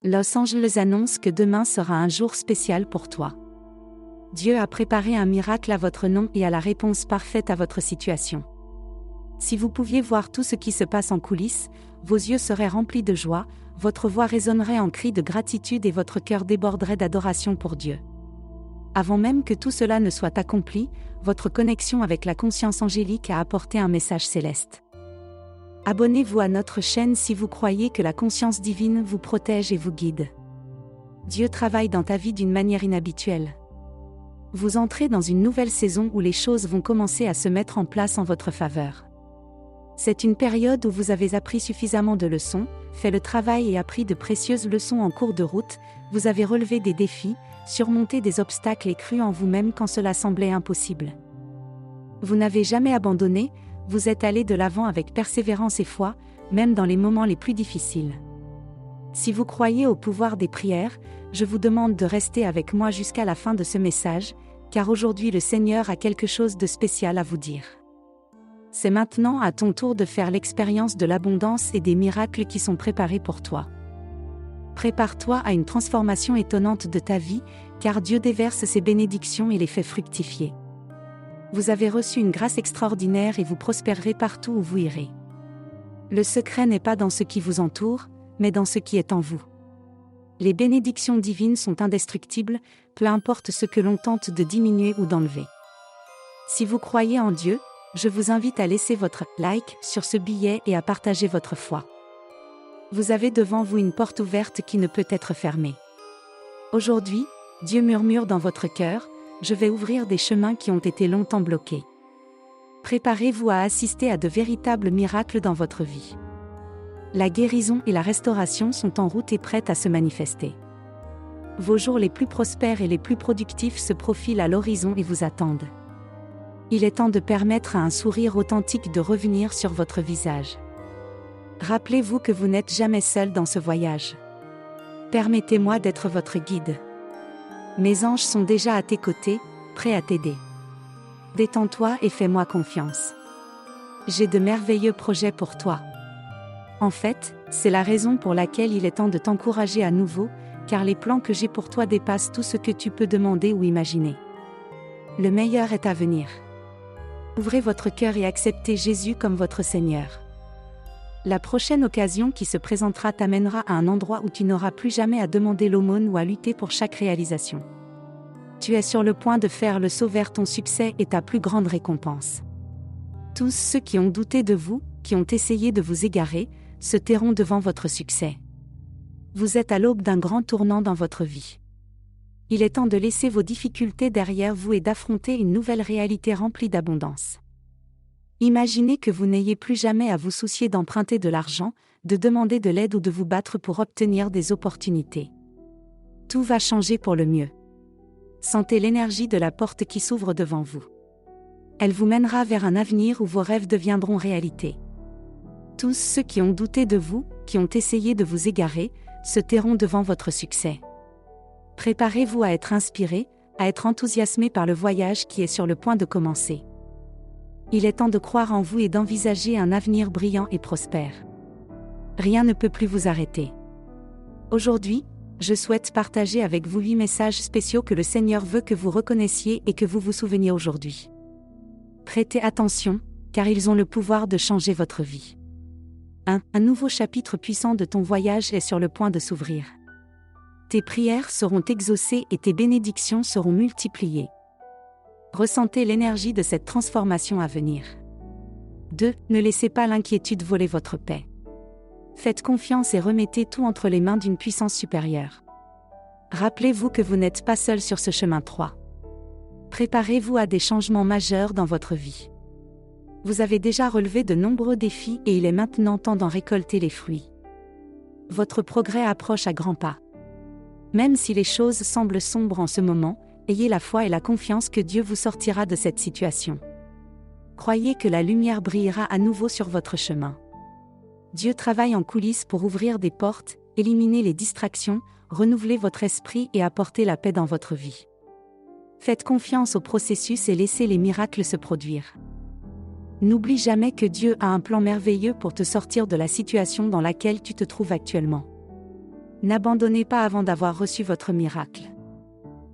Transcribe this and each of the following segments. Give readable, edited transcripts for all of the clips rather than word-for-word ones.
Los Angeles annonce que demain sera un jour spécial pour toi. Dieu a préparé un miracle à votre nom et à la réponse parfaite à votre situation. Si vous pouviez voir tout ce qui se passe en coulisses, vos yeux seraient remplis de joie, votre voix résonnerait en cris de gratitude et votre cœur déborderait d'adoration pour Dieu. Avant même que tout cela ne soit accompli, votre connexion avec la conscience angélique a apporté un message céleste. Abonnez-vous à notre chaîne si vous croyez que la conscience divine vous protège et vous guide. Dieu travaille dans ta vie d'une manière inhabituelle. Vous entrez dans une nouvelle saison où les choses vont commencer à se mettre en place en votre faveur. C'est une période où vous avez appris suffisamment de leçons, fait le travail et appris de précieuses leçons en cours de route, vous avez relevé des défis, surmonté des obstacles et cru en vous-même quand cela semblait impossible. Vous n'avez jamais abandonné, vous êtes allé de l'avant avec persévérance et foi, même dans les moments les plus difficiles. Si vous croyez au pouvoir des prières, je vous demande de rester avec moi jusqu'à la fin de ce message, car aujourd'hui le Seigneur a quelque chose de spécial à vous dire. C'est maintenant à ton tour de faire l'expérience de l'abondance et des miracles qui sont préparés pour toi. Prépare-toi à une transformation étonnante de ta vie, car Dieu déverse ses bénédictions et les fait fructifier. Vous avez reçu une grâce extraordinaire et vous prospérerez partout où vous irez. Le secret n'est pas dans ce qui vous entoure, mais dans ce qui est en vous. Les bénédictions divines sont indestructibles, peu importe ce que l'on tente de diminuer ou d'enlever. Si vous croyez en Dieu, je vous invite à laisser votre like sur ce billet et à partager votre foi. Vous avez devant vous une porte ouverte qui ne peut être fermée. Aujourd'hui, Dieu murmure dans votre cœur, je vais ouvrir des chemins qui ont été longtemps bloqués. Préparez-vous à assister à de véritables miracles dans votre vie. La guérison et la restauration sont en route et prêtes à se manifester. Vos jours les plus prospères et les plus productifs se profilent à l'horizon et vous attendent. Il est temps de permettre à un sourire authentique de revenir sur votre visage. Rappelez-vous que vous n'êtes jamais seul dans ce voyage. Permettez-moi d'être votre guide. Mes anges sont déjà à tes côtés, prêts à t'aider. Détends-toi et fais-moi confiance. J'ai de merveilleux projets pour toi. En fait, c'est la raison pour laquelle il est temps de t'encourager à nouveau, car les plans que j'ai pour toi dépassent tout ce que tu peux demander ou imaginer. Le meilleur est à venir. Ouvrez votre cœur et acceptez Jésus comme votre Seigneur. La prochaine occasion qui se présentera t'amènera à un endroit où tu n'auras plus jamais à demander l'aumône ou à lutter pour chaque réalisation. Tu es sur le point de faire le saut vers ton succès et ta plus grande récompense. Tous ceux qui ont douté de vous, qui ont essayé de vous égarer, se tairont devant votre succès. Vous êtes à l'aube d'un grand tournant dans votre vie. Il est temps de laisser vos difficultés derrière vous et d'affronter une nouvelle réalité remplie d'abondance. Imaginez que vous n'ayez plus jamais à vous soucier d'emprunter de l'argent, de demander de l'aide ou de vous battre pour obtenir des opportunités. Tout va changer pour le mieux. Sentez l'énergie de la porte qui s'ouvre devant vous. Elle vous mènera vers un avenir où vos rêves deviendront réalité. Tous ceux qui ont douté de vous, qui ont essayé de vous égarer, se tairont devant votre succès. Préparez-vous à être inspiré, à être enthousiasmé par le voyage qui est sur le point de commencer. Il est temps de croire en vous et d'envisager un avenir brillant et prospère. Rien ne peut plus vous arrêter. Aujourd'hui, je souhaite partager avec vous 8 messages spéciaux que le Seigneur veut que vous reconnaissiez et que vous vous souveniez aujourd'hui. Prêtez attention, car ils ont le pouvoir de changer votre vie. 1. Un nouveau chapitre puissant de ton voyage est sur le point de s'ouvrir. Tes prières seront exaucées et tes bénédictions seront multipliées. Ressentez l'énergie de cette transformation à venir. 2. Ne laissez pas l'inquiétude voler votre paix. Faites confiance et remettez tout entre les mains d'une puissance supérieure. Rappelez-vous que vous n'êtes pas seul sur ce chemin. 3. Préparez-vous à des changements majeurs dans votre vie. Vous avez déjà relevé de nombreux défis et il est maintenant temps d'en récolter les fruits. Votre progrès approche à grands pas. Même si les choses semblent sombres en ce moment, ayez la foi et la confiance que Dieu vous sortira de cette situation. Croyez que la lumière brillera à nouveau sur votre chemin. Dieu travaille en coulisses pour ouvrir des portes, éliminer les distractions, renouveler votre esprit et apporter la paix dans votre vie. Faites confiance au processus et laissez les miracles se produire. N'oublie jamais que Dieu a un plan merveilleux pour te sortir de la situation dans laquelle tu te trouves actuellement. N'abandonnez pas avant d'avoir reçu votre miracle.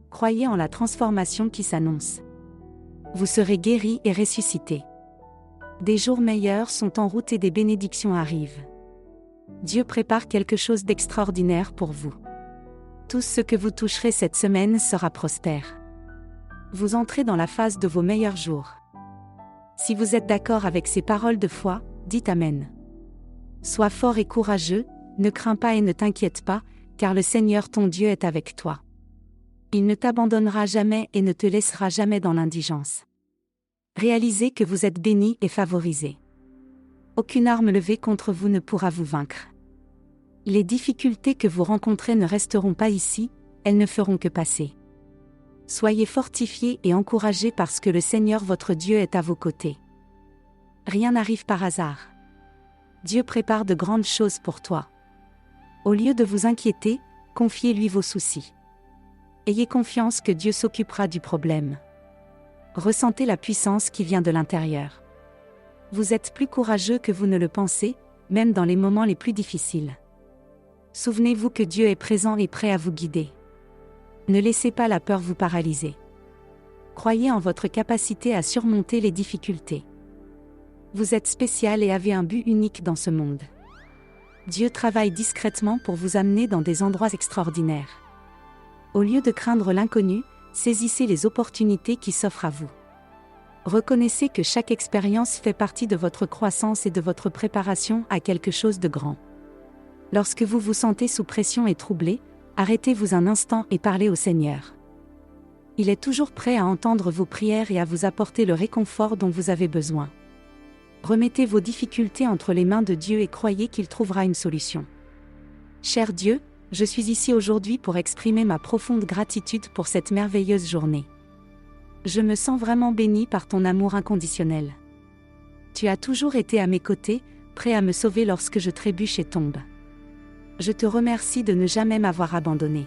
Croyez en la transformation qui s'annonce. Vous serez guéri et ressuscité. Des jours meilleurs sont en route et des bénédictions arrivent. Dieu prépare quelque chose d'extraordinaire pour vous. Tout ce que vous toucherez cette semaine sera prospère. Vous entrez dans la phase de vos meilleurs jours. Si vous êtes d'accord avec ces paroles de foi, dites Amen. Sois fort et courageux, ne crains pas et ne t'inquiète pas, car le Seigneur ton Dieu est avec toi. Il ne t'abandonnera jamais et ne te laissera jamais dans l'indigence. Réalisez que vous êtes bénis et favorisés. Aucune arme levée contre vous ne pourra vous vaincre. Les difficultés que vous rencontrez ne resteront pas ici, elles ne feront que passer. Soyez fortifiés et encouragés parce que le Seigneur votre Dieu est à vos côtés. Rien n'arrive par hasard. Dieu prépare de grandes choses pour toi. Au lieu de vous inquiéter, confiez-lui vos soucis. Ayez confiance que Dieu s'occupera du problème. Ressentez la puissance qui vient de l'intérieur. Vous êtes plus courageux que vous ne le pensez, même dans les moments les plus difficiles. Souvenez-vous que Dieu est présent et prêt à vous guider. Ne laissez pas la peur vous paralyser. Croyez en votre capacité à surmonter les difficultés. Vous êtes spécial et avez un but unique dans ce monde. Dieu travaille discrètement pour vous amener dans des endroits extraordinaires. Au lieu de craindre l'inconnu, saisissez les opportunités qui s'offrent à vous. Reconnaissez que chaque expérience fait partie de votre croissance et de votre préparation à quelque chose de grand. Lorsque vous vous sentez sous pression et troublé, arrêtez-vous un instant et parlez au Seigneur. Il est toujours prêt à entendre vos prières et à vous apporter le réconfort dont vous avez besoin. Remettez vos difficultés entre les mains de Dieu et croyez qu'il trouvera une solution. Cher Dieu, je suis ici aujourd'hui pour exprimer ma profonde gratitude pour cette merveilleuse journée. Je me sens vraiment béni par ton amour inconditionnel. Tu as toujours été à mes côtés, prêt à me sauver lorsque je trébuche et tombe. Je te remercie de ne jamais m'avoir abandonné.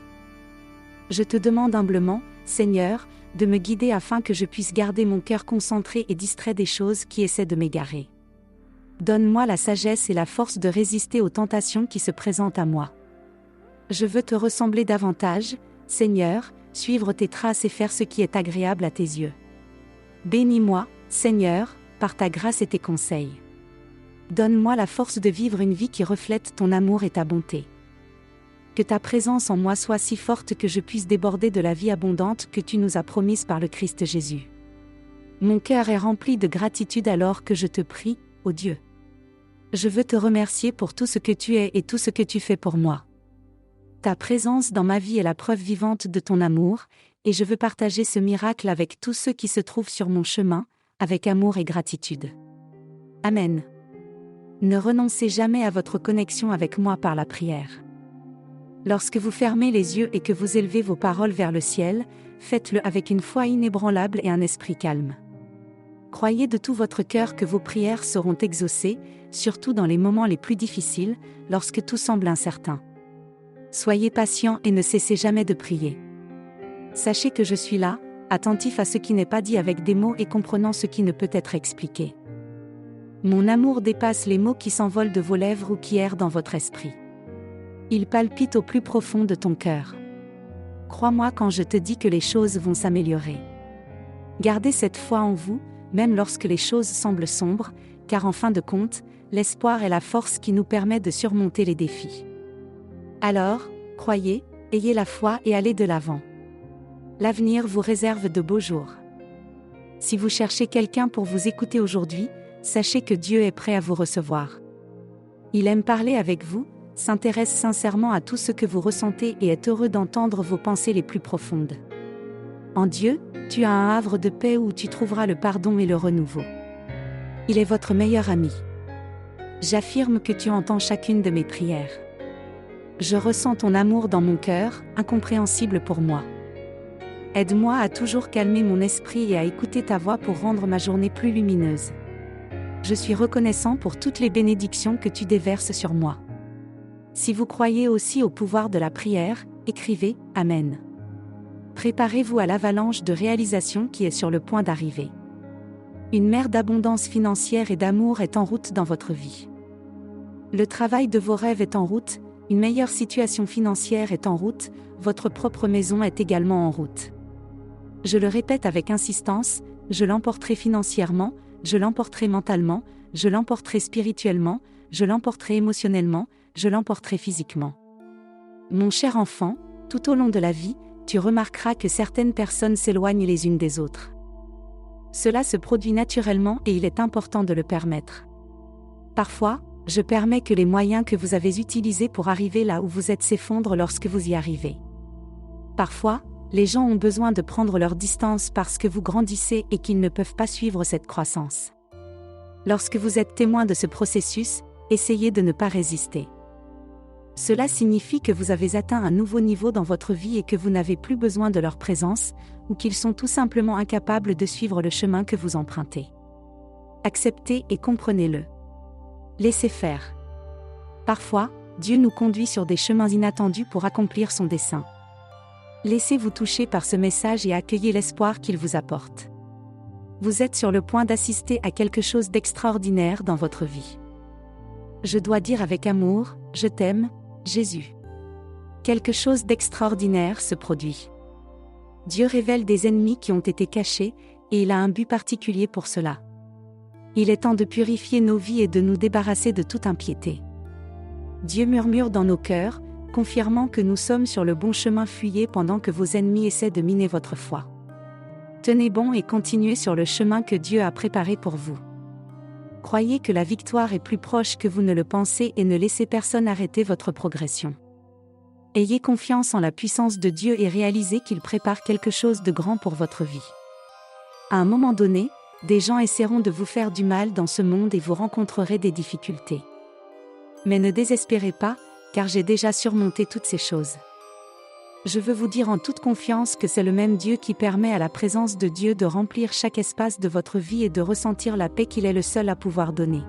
Je te demande humblement, Seigneur, de me guider afin que je puisse garder mon cœur concentré et distrait des choses qui essaient de m'égarer. Donne-moi la sagesse et la force de résister aux tentations qui se présentent à moi. Je veux te ressembler davantage, Seigneur, suivre tes traces et faire ce qui est agréable à tes yeux. Bénis-moi, Seigneur, par ta grâce et tes conseils. Donne-moi la force de vivre une vie qui reflète ton amour et ta bonté. Que ta présence en moi soit si forte que je puisse déborder de la vie abondante que tu nous as promise par le Christ Jésus. Mon cœur est rempli de gratitude alors que je te prie, ô Dieu. Je veux te remercier pour tout ce que tu es et tout ce que tu fais pour moi. Ta présence dans ma vie est la preuve vivante de ton amour, et je veux partager ce miracle avec tous ceux qui se trouvent sur mon chemin, avec amour et gratitude. Amen. Ne renoncez jamais à votre connexion avec moi par la prière. Lorsque vous fermez les yeux et que vous élevez vos paroles vers le ciel, faites-le avec une foi inébranlable et un esprit calme. Croyez de tout votre cœur que vos prières seront exaucées, surtout dans les moments les plus difficiles, lorsque tout semble incertain. Soyez patient et ne cessez jamais de prier. Sachez que je suis là, attentif à ce qui n'est pas dit avec des mots et comprenant ce qui ne peut être expliqué. Mon amour dépasse les mots qui s'envolent de vos lèvres ou qui errent dans votre esprit. Il palpite au plus profond de ton cœur. Crois-moi quand je te dis que les choses vont s'améliorer. Gardez cette foi en vous, même lorsque les choses semblent sombres, car en fin de compte, l'espoir est la force qui nous permet de surmonter les défis. Alors, croyez, ayez la foi et allez de l'avant. L'avenir vous réserve de beaux jours. Si vous cherchez quelqu'un pour vous écouter aujourd'hui, sachez que Dieu est prêt à vous recevoir. Il aime parler avec vous, s'intéresse sincèrement à tout ce que vous ressentez et est heureux d'entendre vos pensées les plus profondes. En Dieu, tu as un havre de paix où tu trouveras le pardon et le renouveau. Il est votre meilleur ami. J'affirme que tu entends chacune de mes prières. Je ressens ton amour dans mon cœur, incompréhensible pour moi. Aide-moi à toujours calmer mon esprit et à écouter ta voix pour rendre ma journée plus lumineuse. Je suis reconnaissant pour toutes les bénédictions que tu déverses sur moi. Si vous croyez aussi au pouvoir de la prière, écrivez « Amen ». Préparez-vous à l'avalanche de réalisation qui est sur le point d'arriver. Une mer d'abondance financière et d'amour est en route dans votre vie. Le travail de vos rêves est en route, Une meilleure situation financière est en route, votre propre maison est également en route. Je le répète avec insistance, je l'emporterai financièrement, je l'emporterai mentalement, je l'emporterai spirituellement, je l'emporterai émotionnellement, je l'emporterai physiquement. Mon cher enfant, tout au long de la vie, tu remarqueras que certaines personnes s'éloignent les unes des autres. Cela se produit naturellement et il est important de le permettre. Parfois, je permets que les moyens que vous avez utilisés pour arriver là où vous êtes s'effondrent lorsque vous y arrivez. Parfois, les gens ont besoin de prendre leur distance parce que vous grandissez et qu'ils ne peuvent pas suivre cette croissance. Lorsque vous êtes témoin de ce processus, essayez de ne pas résister. Cela signifie que vous avez atteint un nouveau niveau dans votre vie et que vous n'avez plus besoin de leur présence, ou qu'ils sont tout simplement incapables de suivre le chemin que vous empruntez. Acceptez et comprenez-le. Laissez faire. Parfois, Dieu nous conduit sur des chemins inattendus pour accomplir son dessein. Laissez-vous toucher par ce message et accueillez l'espoir qu'il vous apporte. Vous êtes sur le point d'assister à quelque chose d'extraordinaire dans votre vie. Je dois dire avec amour, je t'aime, Jésus. Quelque chose d'extraordinaire se produit. Dieu révèle des ennemis qui ont été cachés, et il a un but particulier pour cela. Il est temps de purifier nos vies et de nous débarrasser de toute impiété. Dieu murmure dans nos cœurs, confirmant que nous sommes sur le bon chemin. Fuyez pendant que vos ennemis essaient de miner votre foi. Tenez bon et continuez sur le chemin que Dieu a préparé pour vous. Croyez que la victoire est plus proche que vous ne le pensez et ne laissez personne arrêter votre progression. Ayez confiance en la puissance de Dieu et réalisez qu'il prépare quelque chose de grand pour votre vie. À un moment donné, des gens essaieront de vous faire du mal dans ce monde et vous rencontrerez des difficultés. Mais ne désespérez pas, car j'ai déjà surmonté toutes ces choses. Je veux vous dire en toute confiance que c'est le même Dieu qui permet à la présence de Dieu de remplir chaque espace de votre vie et de ressentir la paix qu'il est le seul à pouvoir donner.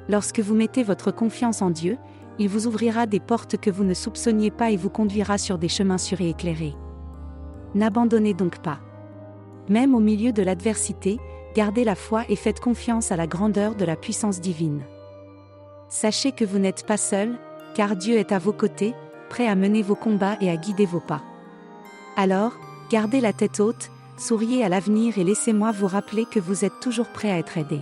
Lorsque vous mettez votre confiance en Dieu, il vous ouvrira des portes que vous ne soupçonniez pas et vous conduira sur des chemins sûrs et éclairés. N'abandonnez donc pas. Même au milieu de l'adversité, gardez la foi et faites confiance à la grandeur de la puissance divine. Sachez que vous n'êtes pas seul, car Dieu est à vos côtés, prêt à mener vos combats et à guider vos pas. Alors, gardez la tête haute, souriez à l'avenir et laissez-moi vous rappeler que vous êtes toujours prêt à être aidé.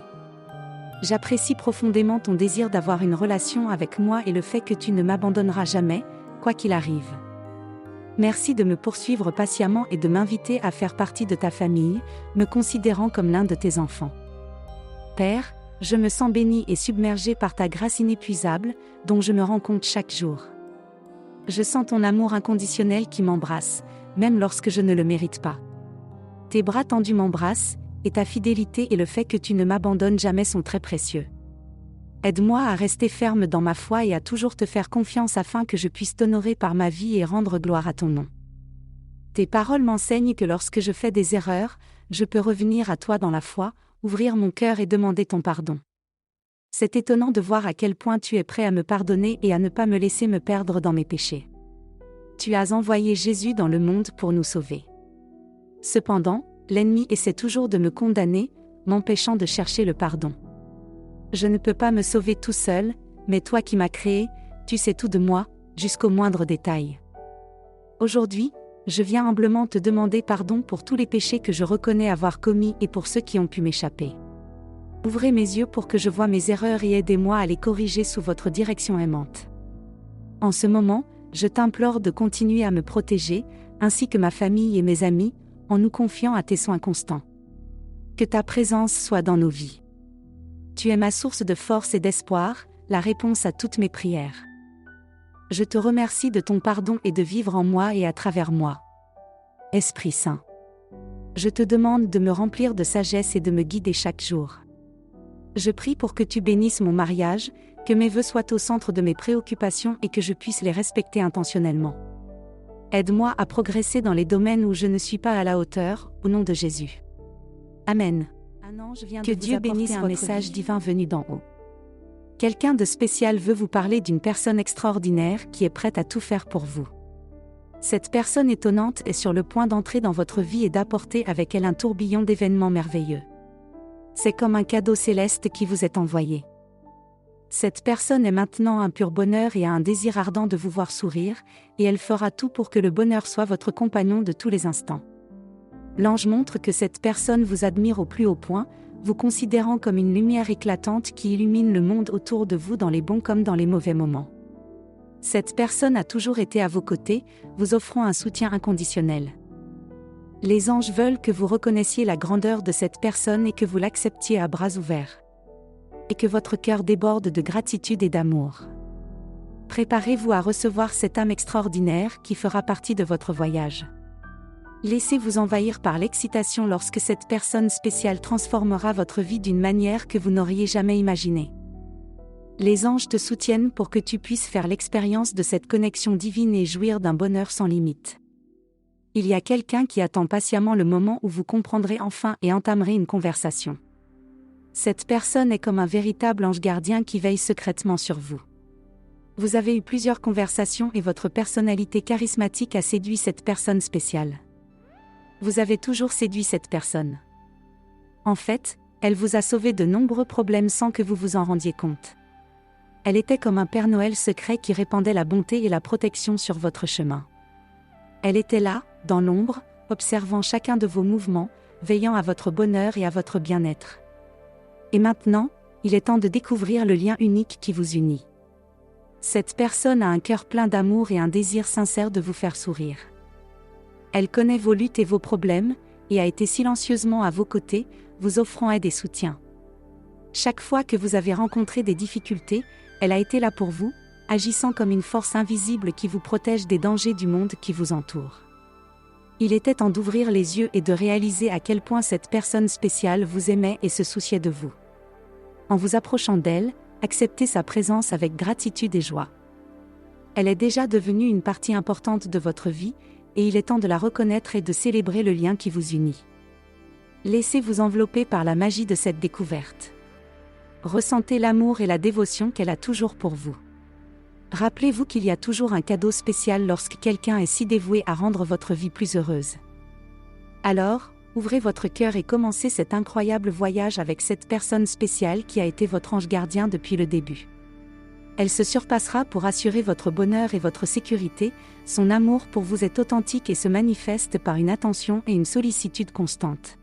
J'apprécie profondément ton désir d'avoir une relation avec moi et le fait que tu ne m'abandonneras jamais, quoi qu'il arrive. Merci de me poursuivre patiemment et de m'inviter à faire partie de ta famille, me considérant comme l'un de tes enfants. Père, je me sens béni et submergé par ta grâce inépuisable, dont je me rends compte chaque jour. Je sens ton amour inconditionnel qui m'embrasse, même lorsque je ne le mérite pas. Tes bras tendus m'embrassent, et ta fidélité et le fait que tu ne m'abandonnes jamais sont très précieux. Aide-moi à rester ferme dans ma foi et à toujours te faire confiance afin que je puisse t'honorer par ma vie et rendre gloire à ton nom. Tes paroles m'enseignent que lorsque je fais des erreurs, je peux revenir à toi dans la foi, ouvrir mon cœur et demander ton pardon. C'est étonnant de voir à quel point tu es prêt à me pardonner et à ne pas me laisser me perdre dans mes péchés. Tu as envoyé Jésus dans le monde pour nous sauver. Cependant, l'ennemi essaie toujours de me condamner, m'empêchant de chercher le pardon. Je ne peux pas me sauver tout seul, mais toi qui m'as créé, tu sais tout de moi, jusqu'au moindre détail. Aujourd'hui, je viens humblement te demander pardon pour tous les péchés que je reconnais avoir commis et pour ceux qui ont pu m'échapper. Ouvrez mes yeux pour que je voie mes erreurs et aidez-moi à les corriger sous votre direction aimante. En ce moment, je t'implore de continuer à me protéger, ainsi que ma famille et mes amis, en nous confiant à tes soins constants. Que ta présence soit dans nos vies. Tu es ma source de force et d'espoir, la réponse à toutes mes prières. Je te remercie de ton pardon et de vivre en moi et à travers moi. Esprit Saint. Je te demande de me remplir de sagesse et de me guider chaque jour. Je prie pour que tu bénisses mon mariage, que mes vœux soient au centre de mes préoccupations et que je puisse les respecter intentionnellement. Aide-moi à progresser dans les domaines où je ne suis pas à la hauteur, au nom de Jésus. Amen. Que Dieu bénisse un message divin venu d'en haut. Quelqu'un de spécial veut vous parler d'une personne extraordinaire qui est prête à tout faire pour vous. Cette personne étonnante est sur le point d'entrer dans votre vie et d'apporter avec elle un tourbillon d'événements merveilleux. C'est comme un cadeau céleste qui vous est envoyé. Cette personne est maintenant un pur bonheur et a un désir ardent de vous voir sourire, et elle fera tout pour que le bonheur soit votre compagnon de tous les instants. L'ange montre que cette personne vous admire au plus haut point, vous considérant comme une lumière éclatante qui illumine le monde autour de vous dans les bons comme dans les mauvais moments. Cette personne a toujours été à vos côtés, vous offrant un soutien inconditionnel. Les anges veulent que vous reconnaissiez la grandeur de cette personne et que vous l'acceptiez à bras ouverts. Et que votre cœur déborde de gratitude et d'amour. Préparez-vous à recevoir cette âme extraordinaire qui fera partie de votre voyage. Laissez-vous envahir par l'excitation lorsque cette personne spéciale transformera votre vie d'une manière que vous n'auriez jamais imaginée. Les anges te soutiennent pour que tu puisses faire l'expérience de cette connexion divine et jouir d'un bonheur sans limite. Il y a quelqu'un qui attend patiemment le moment où vous comprendrez enfin et entamerez une conversation. Cette personne est comme un véritable ange gardien qui veille secrètement sur vous. Vous avez eu plusieurs conversations et votre personnalité charismatique a séduit cette personne spéciale. Vous avez toujours séduit cette personne. En fait, elle vous a sauvé de nombreux problèmes sans que vous vous en rendiez compte. Elle était comme un Père Noël secret qui répandait la bonté et la protection sur votre chemin. Elle était là, dans l'ombre, observant chacun de vos mouvements, veillant à votre bonheur et à votre bien-être. Et maintenant, il est temps de découvrir le lien unique qui vous unit. Cette personne a un cœur plein d'amour et un désir sincère de vous faire sourire. Elle connaît vos luttes et vos problèmes, et a été silencieusement à vos côtés, vous offrant aide et soutien. Chaque fois que vous avez rencontré des difficultés, elle a été là pour vous, agissant comme une force invisible qui vous protège des dangers du monde qui vous entoure. Il était temps d'ouvrir les yeux et de réaliser à quel point cette personne spéciale vous aimait et se souciait de vous. En vous approchant d'elle, acceptez sa présence avec gratitude et joie. Elle est déjà devenue une partie importante de votre vie, et il est temps de la reconnaître et de célébrer le lien qui vous unit. Laissez-vous envelopper par la magie de cette découverte. Ressentez l'amour et la dévotion qu'elle a toujours pour vous. Rappelez-vous qu'il y a toujours un cadeau spécial lorsque quelqu'un est si dévoué à rendre votre vie plus heureuse. Alors, ouvrez votre cœur et commencez cet incroyable voyage avec cette personne spéciale qui a été votre ange gardien depuis le début. Elle se surpassera pour assurer votre bonheur et votre sécurité, son amour pour vous est authentique et se manifeste par une attention et une sollicitude constante.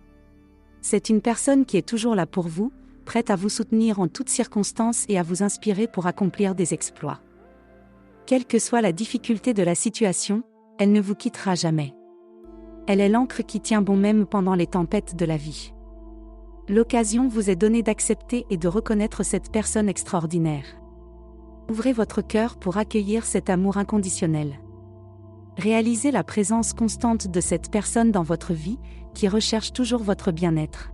C'est une personne qui est toujours là pour vous, prête à vous soutenir en toutes circonstances et à vous inspirer pour accomplir des exploits. Quelle que soit la difficulté de la situation, elle ne vous quittera jamais. Elle est l'ancre qui tient bon même pendant les tempêtes de la vie. L'occasion vous est donnée d'accepter et de reconnaître cette personne extraordinaire. Ouvrez votre cœur pour accueillir cet amour inconditionnel. Réalisez la présence constante de cette personne dans votre vie, qui recherche toujours votre bien-être.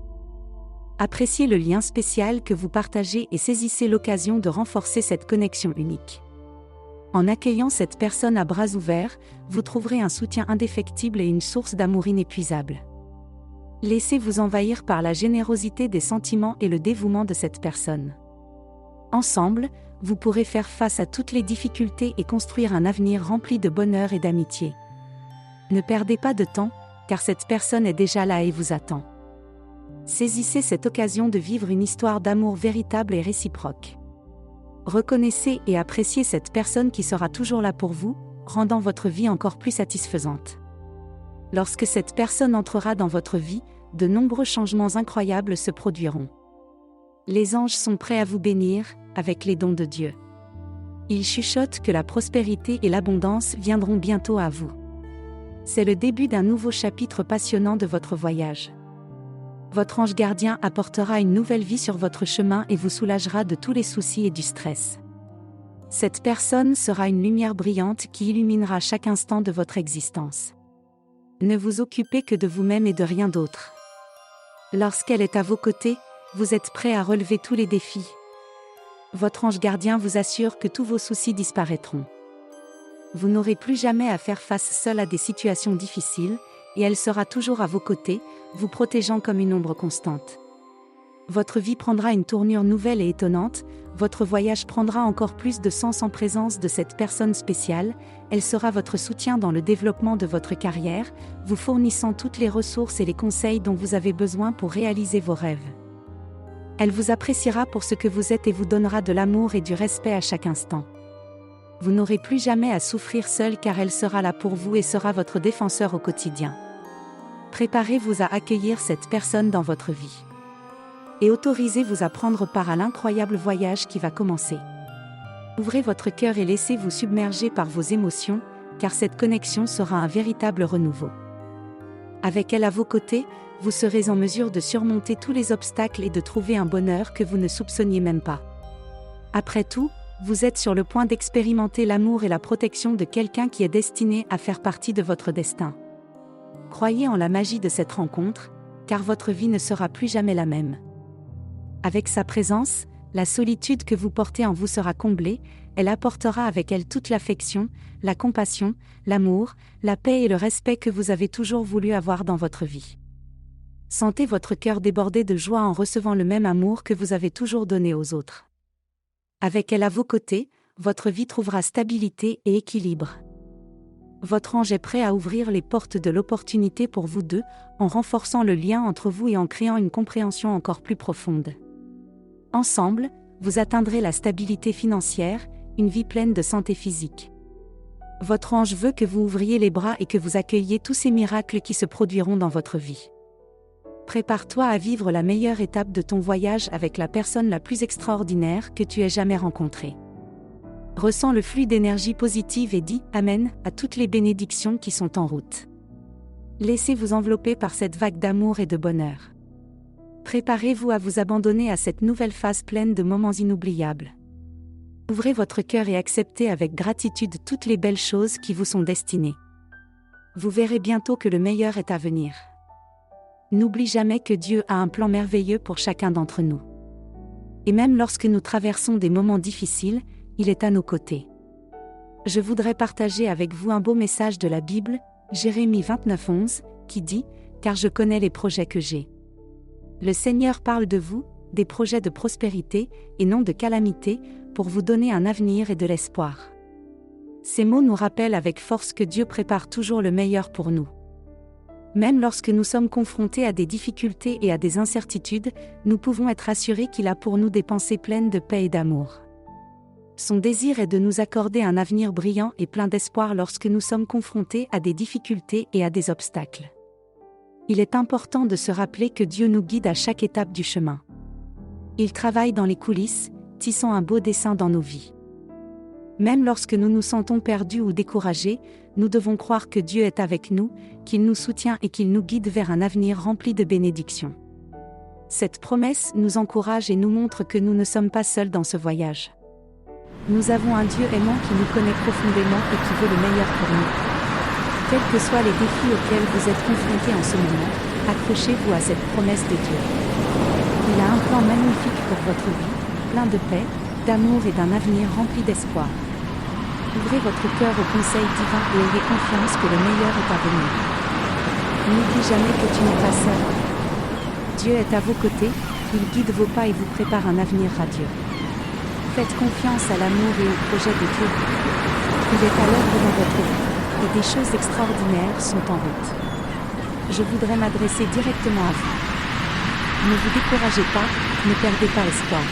Appréciez le lien spécial que vous partagez et saisissez l'occasion de renforcer cette connexion unique. En accueillant cette personne à bras ouverts, vous trouverez un soutien indéfectible et une source d'amour inépuisable. Laissez-vous envahir par la générosité des sentiments et le dévouement de cette personne. Ensemble, vous pourrez faire face à toutes les difficultés et construire un avenir rempli de bonheur et d'amitié. Ne perdez pas de temps, car cette personne est déjà là et vous attend. Saisissez cette occasion de vivre une histoire d'amour véritable et réciproque. Reconnaissez et appréciez cette personne qui sera toujours là pour vous, rendant votre vie encore plus satisfaisante. Lorsque cette personne entrera dans votre vie, de nombreux changements incroyables se produiront. Les anges sont prêts à vous bénir, avec les dons de Dieu. Ils chuchotent que la prospérité et l'abondance viendront bientôt à vous. C'est le début d'un nouveau chapitre passionnant de votre voyage. Votre ange gardien apportera une nouvelle vie sur votre chemin et vous soulagera de tous les soucis et du stress. Cette personne sera une lumière brillante qui illuminera chaque instant de votre existence. Ne vous occupez que de vous-même et de rien d'autre. Lorsqu'elle est à vos côtés, vous êtes prêt à relever tous les défis. Votre ange gardien vous assure que tous vos soucis disparaîtront. Vous n'aurez plus jamais à faire face seul à des situations difficiles, et elle sera toujours à vos côtés, vous protégeant comme une ombre constante. Votre vie prendra une tournure nouvelle et étonnante, votre voyage prendra encore plus de sens en présence de cette personne spéciale, elle sera votre soutien dans le développement de votre carrière, vous fournissant toutes les ressources et les conseils dont vous avez besoin pour réaliser vos rêves. Elle vous appréciera pour ce que vous êtes et vous donnera de l'amour et du respect à chaque instant. Vous n'aurez plus jamais à souffrir seul car elle sera là pour vous et sera votre défenseur au quotidien. Préparez-vous à accueillir cette personne dans votre vie. Et autorisez-vous à prendre part à l'incroyable voyage qui va commencer. Ouvrez votre cœur et laissez-vous submerger par vos émotions, car cette connexion sera un véritable renouveau. Avec elle à vos côtés, vous serez en mesure de surmonter tous les obstacles et de trouver un bonheur que vous ne soupçonniez même pas. Après tout, vous êtes sur le point d'expérimenter l'amour et la protection de quelqu'un qui est destiné à faire partie de votre destin. Croyez en la magie de cette rencontre, car votre vie ne sera plus jamais la même. Avec sa présence, la solitude que vous portez en vous sera comblée, elle apportera avec elle toute l'affection, la compassion, l'amour, la paix et le respect que vous avez toujours voulu avoir dans votre vie. Sentez votre cœur déborder de joie en recevant le même amour que vous avez toujours donné aux autres. Avec elle à vos côtés, votre vie trouvera stabilité et équilibre. Votre ange est prêt à ouvrir les portes de l'opportunité pour vous deux, en renforçant le lien entre vous et en créant une compréhension encore plus profonde. Ensemble, vous atteindrez la stabilité financière, une vie pleine de santé physique. Votre ange veut que vous ouvriez les bras et que vous accueilliez tous ces miracles qui se produiront dans votre vie. Prépare-toi à vivre la meilleure étape de ton voyage avec la personne la plus extraordinaire que tu aies jamais rencontrée. Ressens le flux d'énergie positive et dis « Amen » à toutes les bénédictions qui sont en route. Laissez-vous envelopper par cette vague d'amour et de bonheur. Préparez-vous à vous abandonner à cette nouvelle phase pleine de moments inoubliables. Ouvrez votre cœur et acceptez avec gratitude toutes les belles choses qui vous sont destinées. Vous verrez bientôt que le meilleur est à venir. N'oublie jamais que Dieu a un plan merveilleux pour chacun d'entre nous. Et même lorsque nous traversons des moments difficiles, il est à nos côtés. Je voudrais partager avec vous un beau message de la Bible, Jérémie 29:11, qui dit « Car je connais les projets que j'ai. » Le Seigneur parle de vous, des projets de prospérité, et non de calamité, pour vous donner un avenir et de l'espoir. Ces mots nous rappellent avec force que Dieu prépare toujours le meilleur pour nous. Même lorsque nous sommes confrontés à des difficultés et à des incertitudes, nous pouvons être assurés qu'il a pour nous des pensées pleines de paix et d'amour. Son désir est de nous accorder un avenir brillant et plein d'espoir lorsque nous sommes confrontés à des difficultés et à des obstacles. Il est important de se rappeler que Dieu nous guide à chaque étape du chemin. Il travaille dans les coulisses, tissant un beau dessin dans nos vies. Même lorsque nous nous sentons perdus ou découragés, nous devons croire que Dieu est avec nous, qu'il nous soutient et qu'il nous guide vers un avenir rempli de bénédictions. Cette promesse nous encourage et nous montre que nous ne sommes pas seuls dans ce voyage. Nous avons un Dieu aimant qui nous connaît profondément et qui veut le meilleur pour nous. Quels que soient les défis auxquels vous êtes confrontés en ce moment, accrochez-vous à cette promesse de Dieu. Il a un plan magnifique pour votre vie, plein de paix, d'amour et d'un avenir rempli d'espoir. Ouvrez votre cœur au conseil divin et ayez confiance que le meilleur est à venir. N'oublie jamais que tu n'es pas seul. Dieu est à vos côtés, il guide vos pas et vous prépare un avenir radieux. Faites confiance à l'amour et au projet de Dieu. Il est à l'œuvre dans votre vie, et des choses extraordinaires sont en route. Je voudrais m'adresser directement à vous. Ne vous découragez pas, ne perdez pas espoir.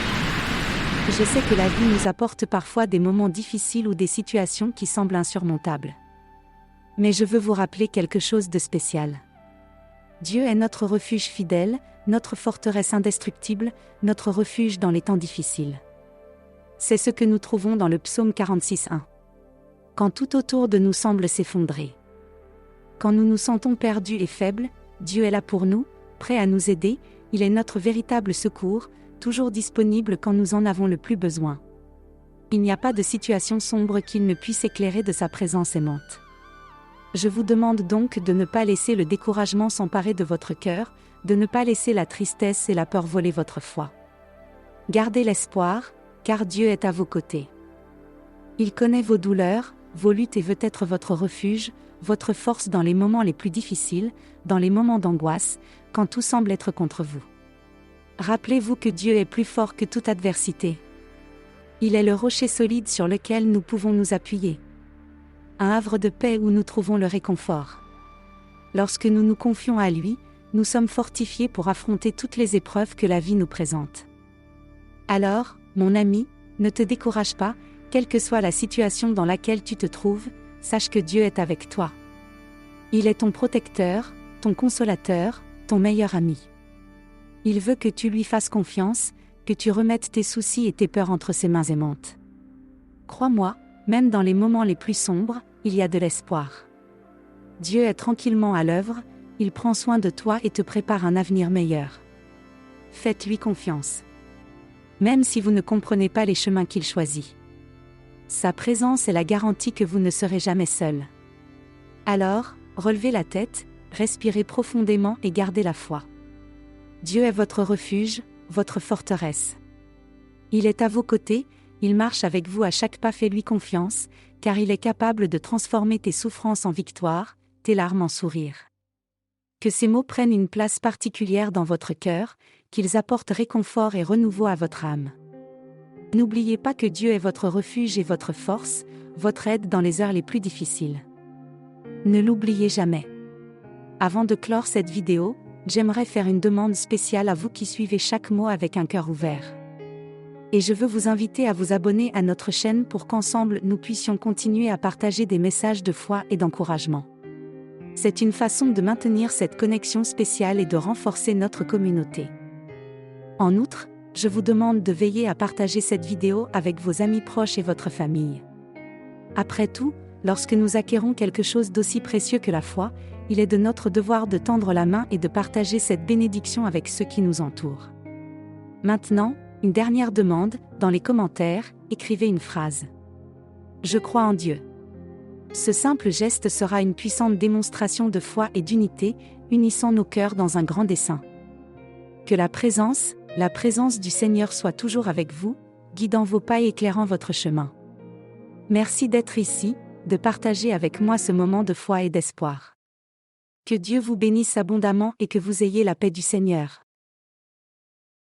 Je sais que la vie nous apporte parfois des moments difficiles ou des situations qui semblent insurmontables. Mais je veux vous rappeler quelque chose de spécial. Dieu est notre refuge fidèle, notre forteresse indestructible, notre refuge dans les temps difficiles. C'est ce que nous trouvons dans le psaume 46:1. Quand tout autour de nous semble s'effondrer. Quand nous nous sentons perdus et faibles, Dieu est là pour nous, prêt à nous aider, il est notre véritable secours, toujours disponible quand nous en avons le plus besoin. Il n'y a pas de situation sombre qu'il ne puisse éclairer de sa présence aimante. Je vous demande donc de ne pas laisser le découragement s'emparer de votre cœur, de ne pas laisser la tristesse et la peur voler votre foi. Gardez l'espoir, car Dieu est à vos côtés. Il connaît vos douleurs, vos luttes et veut être votre refuge, votre force dans les moments les plus difficiles, dans les moments d'angoisse, quand tout semble être contre vous. Rappelez-vous que Dieu est plus fort que toute adversité. Il est le rocher solide sur lequel nous pouvons nous appuyer. Un havre de paix où nous trouvons le réconfort. Lorsque nous nous confions à lui, nous sommes fortifiés pour affronter toutes les épreuves que la vie nous présente. Alors, mon ami, ne te décourage pas, quelle que soit la situation dans laquelle tu te trouves, sache que Dieu est avec toi. Il est ton protecteur, ton consolateur, ton meilleur ami. Il veut que tu lui fasses confiance, que tu remettes tes soucis et tes peurs entre ses mains aimantes. Crois-moi, même dans les moments les plus sombres, il y a de l'espoir. Dieu est tranquillement à l'œuvre, il prend soin de toi et te prépare un avenir meilleur. Faites-lui confiance. Même si vous ne comprenez pas les chemins qu'il choisit. Sa présence est la garantie que vous ne serez jamais seul. Alors, relevez la tête, respirez profondément et gardez la foi. Dieu est votre refuge, votre forteresse. Il est à vos côtés, il marche avec vous à chaque pas, fais-lui confiance, car il est capable de transformer tes souffrances en victoire, tes larmes en sourires. Que ces mots prennent une place particulière dans votre cœur, qu'ils apportent réconfort et renouveau à votre âme. N'oubliez pas que Dieu est votre refuge et votre force, votre aide dans les heures les plus difficiles. Ne l'oubliez jamais. Avant de clore cette vidéo, j'aimerais faire une demande spéciale à vous qui suivez chaque mot avec un cœur ouvert. Et je veux vous inviter à vous abonner à notre chaîne pour qu'ensemble nous puissions continuer à partager des messages de foi et d'encouragement. C'est une façon de maintenir cette connexion spéciale et de renforcer notre communauté. En outre, je vous demande de veiller à partager cette vidéo avec vos amis proches et votre famille. Après tout, lorsque nous acquérons quelque chose d'aussi précieux que la foi, il est de notre devoir de tendre la main et de partager cette bénédiction avec ceux qui nous entourent. Maintenant, une dernière demande, dans les commentaires, écrivez une phrase. Je crois en Dieu. Ce simple geste sera une puissante démonstration de foi et d'unité, unissant nos cœurs dans un grand dessein. Que la présence du Seigneur soit toujours avec vous, guidant vos pas et éclairant votre chemin. Merci d'être ici, de partager avec moi ce moment de foi et d'espoir. Que Dieu vous bénisse abondamment et que vous ayez la paix du Seigneur.